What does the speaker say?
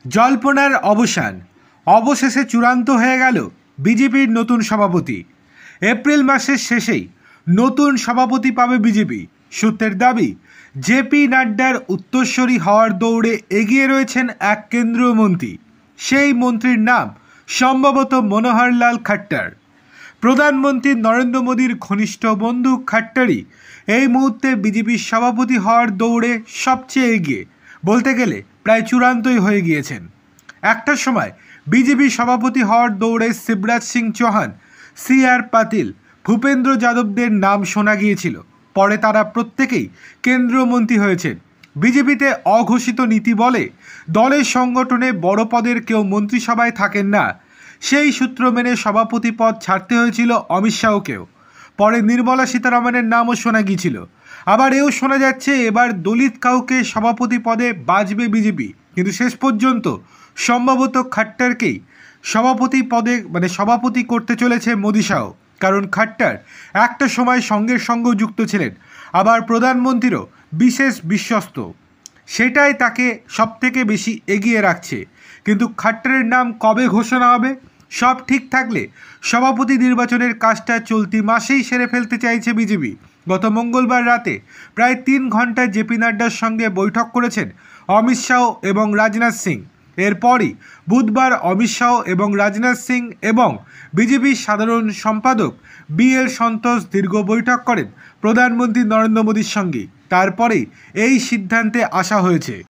জল্পনার অবসান, অবশেষে চূড়ান্ত হয়ে গেল বিজেপির নতুন সভাপতি। এপ্রিল মাসের শেষেই নতুন সভাপতি পাবে বিজেপি। সূত্রের দাবি, জেপি নাড্ডার উত্তরসূরি হওয়ার দৌড়ে এগিয়ে রয়েছেন এক কেন্দ্রীয় মন্ত্রী। সেই মন্ত্রীর নাম সম্ভবত মনোহরলাল খাট্টার। প্রধানমন্ত্রী নরেন্দ্র মোদীর ঘনিষ্ঠ বন্ধু খাট্টারই এই মুহূর্তে বিজেপির সভাপতি হওয়ার দৌড়ে সবচেয়ে এগিয়ে, বলতে গেলে প্রায় চূড়ান্তই হয়ে গিয়েছেন। একটা সময় বিজেপি সভাপতি হওয়ার দৌড়ে শিবরাজ সিং চৌহান, সি.আর. পাটিল, ভূপেন্দ্র যাদবদের নাম শোনা গিয়েছিল। পরে তারা প্রত্যেকেই কেন্দ্রীয় মন্ত্রী হয়েছেন। বিজেপিতে অঘোষিত নীতি বলে দলের সংগঠনে বড় পদের কেউ মন্ত্রিসভায় থাকেন না। সেই সূত্র মেনে সভাপতি পদ ছাড়তে হয়েছিল অমিত শাহকেও। পরে নির্মলা সীতারামনের নামও শোনা গিয়েছিল। আবার এও শোনা যাচ্ছে এবার দলিত কাউকে সভাপতি পদে বাছবে বিজেপি। কিন্তু শেষ পর্যন্ত সম্ভবত খাট্টারকেই সভাপতি পদে সভাপতি করতে চলেছে মোদি শাহ। কারণ খাট্টার একটা সময় সঙ্গের সঙ্গেও যুক্ত ছিলেন, আবার প্রধানমন্ত্রীরও বিশেষ বিশ্বস্ত। সেটাই তাকে সবথেকে বেশি এগিয়ে রাখছে। কিন্তু খাট্টারের নাম কবে ঘোষণা হবে? সব ঠিক থাকলে সভাপতি নির্বাচনের কাজটা চলতি মাসেই সেরে ফেলতে চাইছে বিজেপি। গত মঙ্গলবার রাতে প্রায় 3 ঘন্টা জেপি নাড্ডার সঙ্গে বৈঠক করেছেন অমিত শাহ এবং রাজনাথ সিং। এরপরই বুধবার অমিত শাহ এবং রাজনাথ সিং এবং বিজেপির সাধারণ সম্পাদক বি.এল. সন্তোষ দীর্ঘ বৈঠক করেন প্রধানমন্ত্রী নরেন্দ্র মোদীর সঙ্গে। তারপরেই এই সিদ্ধান্তে আসা হয়েছে।